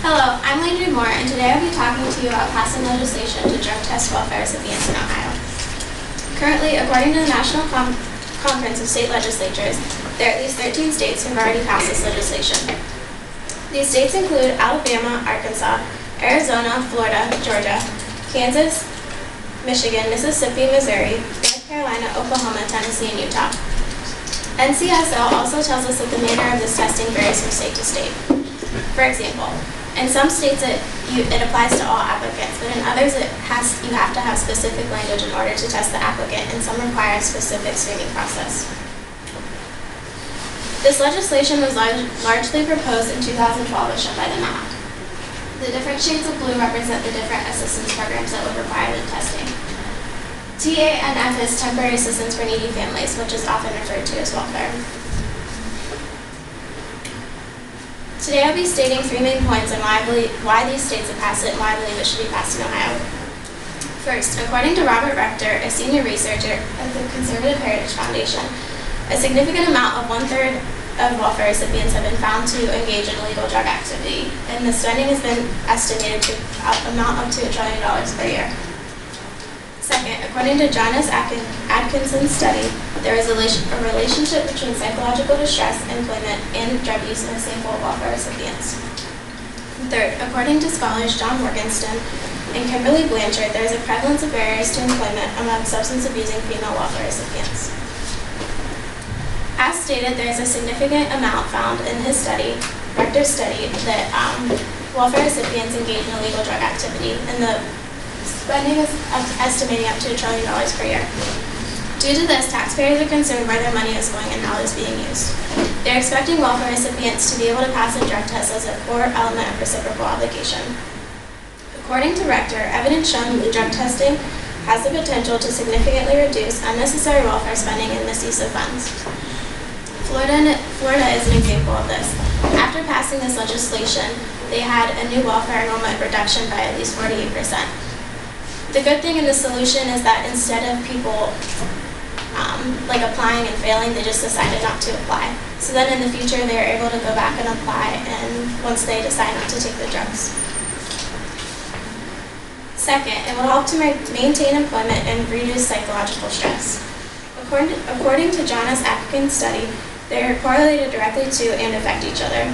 Hello, I'm Landri Moore, and today I'll be talking to you about passing legislation to drug test welfare recipients in Ohio. Currently, according to the National Conference of State Legislatures, there are at least 13 states who have already passed this legislation. These states include Alabama, Arkansas, Arizona, Florida, Georgia, Kansas, Michigan, Mississippi, Missouri, North Carolina, Oklahoma, Tennessee, and Utah. NCSL also tells us that the manner of this testing varies from state to state. For example, in some states it applies to all applicants, but in others you have to have specific language in order to test the applicant, and some require a specific screening process. This legislation was largely proposed in 2012 as shown by the map. The different shades of blue represent the different assistance programs that would require the testing. TANF is temporary assistance for needy families, which is often referred to as welfare. Today I'll be stating three main points on why these states have passed it and why I believe it should be passed in Ohio. First, according to Robert Rector, a senior researcher at the Conservative Heritage Foundation, a significant amount of 1/3 of welfare recipients have been found to engage in illegal drug activity, and the spending has been estimated to amount up to $1 trillion per year. Second, according to John S. Atkinson's study, there is a relationship between psychological distress, employment, and drug use in a sample of welfare recipients. Third, according to scholars John Morgenstern and Kimberly Blanchard, there is a prevalence of barriers to employment among substance-abusing female welfare recipients. As stated, there is a significant amount found in his study, Rector's study, that welfare recipients engage in illegal drug activity, and the spending is estimating up to $1 trillion per year. Due to this, taxpayers are concerned where their money is going and how it is being used. They're expecting welfare recipients to be able to pass a drug test as a core element of reciprocal obligation. According to Rector, evidence shown that drug testing has the potential to significantly reduce unnecessary welfare spending and misuse of funds. Florida is an example of this. After passing this legislation, they had a new welfare enrollment reduction by at least 48%. The good thing in the solution is that instead of people applying and failing, they just decided not to apply. So then in the future, they are able to go back and apply, and once they decide not to take the drugs. Second, it will help to maintain employment and reduce psychological stress. According to John S. Atkinson's study, they are correlated directly to and affect each other.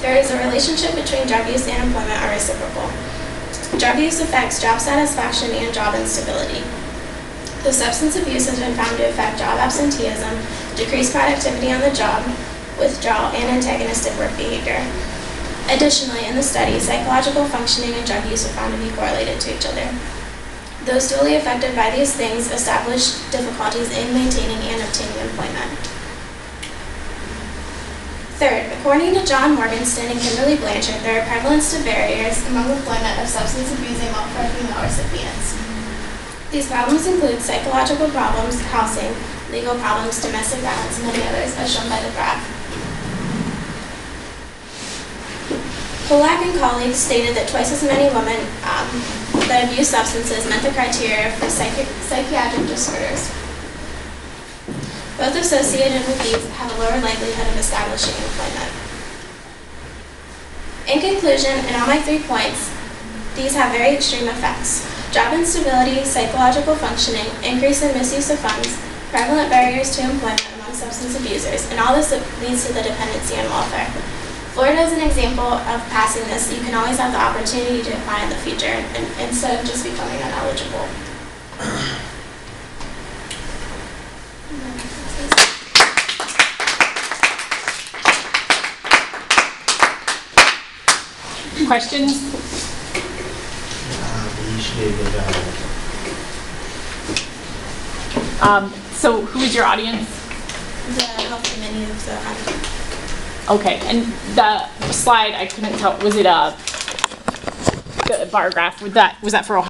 There is a relationship between drug use and employment are reciprocal. Drug use affects job satisfaction and job instability. The substance abuse has been found to affect job absenteeism, decreased productivity on the job, withdrawal, and antagonistic work behavior. Additionally, in the study, psychological functioning and drug use are found to be correlated to each other. Those duly affected by these things establish difficulties in maintaining and obtaining employment. Third, according to John Morgenstern and Kimberly Blanchard, there are prevalence to barriers among employment of substance-abusing welfare female recipients. These problems include psychological problems, housing, legal problems, domestic violence, and many others, as shown by the graph. Polak and colleagues stated that twice as many women that abuse substances met the criteria for psychiatric disorders. Both associated with these have a lower likelihood of establishing employment. In conclusion, in all my 3 points, these have very extreme effects: job instability, psychological functioning, increase in misuse of funds, prevalent barriers to employment among substance abusers, and all this leads to the dependency on welfare. Florida is an example of passing this. You can always have the opportunity to apply in the future instead of just becoming ineligible. Questions? So who is your audience? The health committee of the Ohio. Okay, and the slide, I couldn't tell, was it the bar graph? Was that for Ohio?